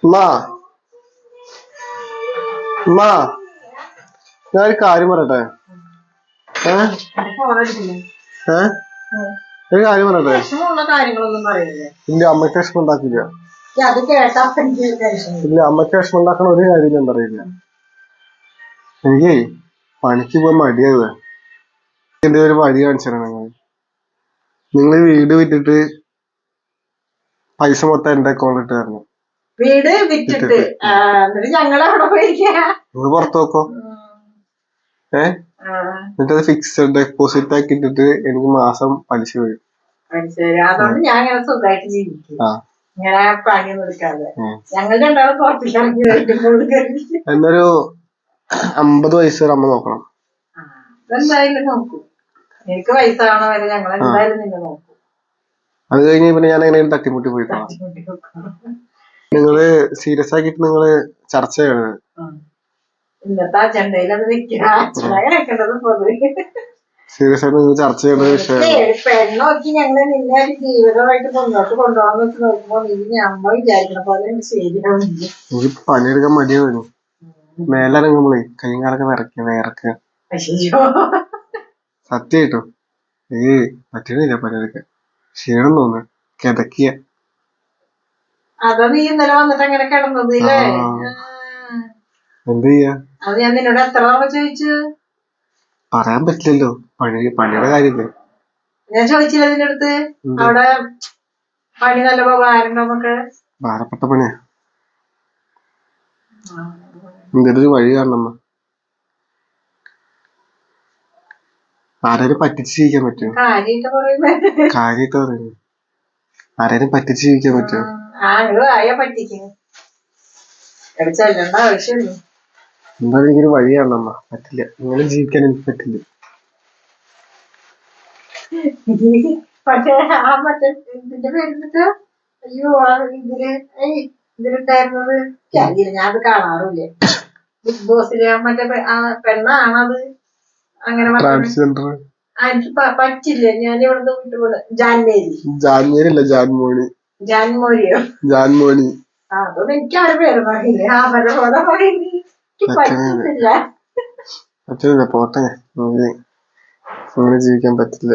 അമ്മാ അമ്മാ ഞാനൊരു കാര്യം പറയട്ടെ. ഒരു കാര്യം പറയട്ടെ. ഇല്ല, അമ്മയ്ക്ക് വിഷമം ഉണ്ടാക്കില്ല. ഇല്ല, അമ്മയ്ക്ക് വിഷമം ഉണ്ടാക്കണ ഒരു കാര്യം ഞാൻ പറയില്ല. എനിക്ക് പണിക്ക് പോകാൻ മടിയാവുക. എന്റെ ഒരു വഴി കാണിച്ചാണ്. നിങ്ങൾ വീട് വിറ്റിട്ട് പൈസ മൊത്തം എന്റെ അക്കൗണ്ടിൽ ഇട്ട് തരണം. വീട് വിറ്റിട്ട് നിങ്ങൾ പുറത്ത് നോക്കോ. എന്നിട്ട് അത് ഫിക്സഡ് ഡെപ്പോസിറ്റ് ആക്കി ഇട്ടിട്ട് എനിക്ക് മാസം പലിശ വരും. അതുകൊണ്ട് ഞാൻ ഇങ്ങനെ സുഖമായിട്ട് ജീവിക്കും. ഇങ്ങനെ പണിയൊന്നും എടുക്കാതെ ഞങ്ങൾ രണ്ടാളും പുറത്തേക്ക് ഇറങ്ങി എന്നൊരു 50 വയസ്സ് വരെ അമ്മ നോക്കണം. എന്തായാലും നോക്കും. എനിക്ക് വയസ്സാവണ വരെ ഞങ്ങൾ എന്തായാലും നിന്നെ നോക്കും. അത് കഴിഞ്ഞ് പിന്നെ ഞാൻ എങ്ങനെയും തട്ടിമുട്ടി പോയിക്കോളാം. നിങ്ങള് സീരിയസ് ആക്കിയിട്ട് നിങ്ങള് ചർച്ച ചെയ്യണത്. ഇന്നത്തെ അജണ്ടയിൽ അത് വെക്കേണ്ടത് സീരിയസ് ആയിട്ട് നിങ്ങൾ ചർച്ച ചെയ്യേണ്ട വിഷയം. പെണ്ണോക്കി ഞങ്ങള് നിന്നെ ഒരു ജീവിതമായിട്ട് മുന്നോട്ട് കൊണ്ടുപോകാന്ന് വെച്ച് നോക്കുമ്പോ നീ നമ്മ വിചാരിക്കണ പോലെ ശരിയാവില്ല. എനിക്ക് പണിയെടുക്കാൻ മടിയാവുന്നു. മേലിറങ്ങുമ്പോളേ കൈയും കാലൊക്കെ വിറക്കുക. സത്യമായിട്ടോ പറ്റുന്നില്ല പണിയെടുക്കാൻ. ക്ഷീണം തോന്നുന്നു. കിതക്കിയ അതാ നീ ഇന്നലെ വന്നിട്ട് അങ്ങനെ കിടന്നത് ഇല്ലേ? എന്ത് ചെയ്യാ? അത് ഞാൻ നിന്നോട് എത്ര തവണ ചോദിച്ചു? പറയാൻ പറ്റില്ലല്ലോ, പണിയുടെ കാര്യല്ലേ. ഞാൻ ചോദിച്ചില്ല നിന്റെ അടുത്ത് അവിടെ പണി നല്ല ഭാരണ്ടോന്നൊക്കെ? ഭാരപ്പെട്ട പണിയാ. എന്തൊരു വഴി കാണണം. ആരെയും പറ്റിച്ച് ജീവിക്കാൻ പറ്റുമോ? കാര്യമായിട്ട് പറയുന്നു. ആരെയും പറ്റിച്ച് ജീവിക്കാൻ പറ്റുമോ? എന്തായാലും എനിക്കൊരു വഴി കാണണം. പറ്റില്ല, ഇങ്ങനെ ജീവിക്കാൻ എനിക്ക് പറ്റില്ല. പക്ഷേ ആ മറ്റേ ഇതിന്റെ പേരിട്ട് അയ്യോ ഇതിലുണ്ടായിരുന്നത് ഞാൻ അത് കാണാറില്ല. ബിഗ് ബോസില് മറ്റേ പെണ്ണാണത്. അങ്ങനെ എനിക്ക് പറ്റില്ല. ഞാൻ ഇവിടുന്ന് വിട്ടുപോണ്. ജാൻമോണി അതൊന്നും എനിക്ക് അവരെ പേര് പറയില്ല. അവരെ പോലെ പറ്റുന്നില്ല. പോട്ടെ, അങ്ങനെ ജീവിക്കാൻ പറ്റില്ല.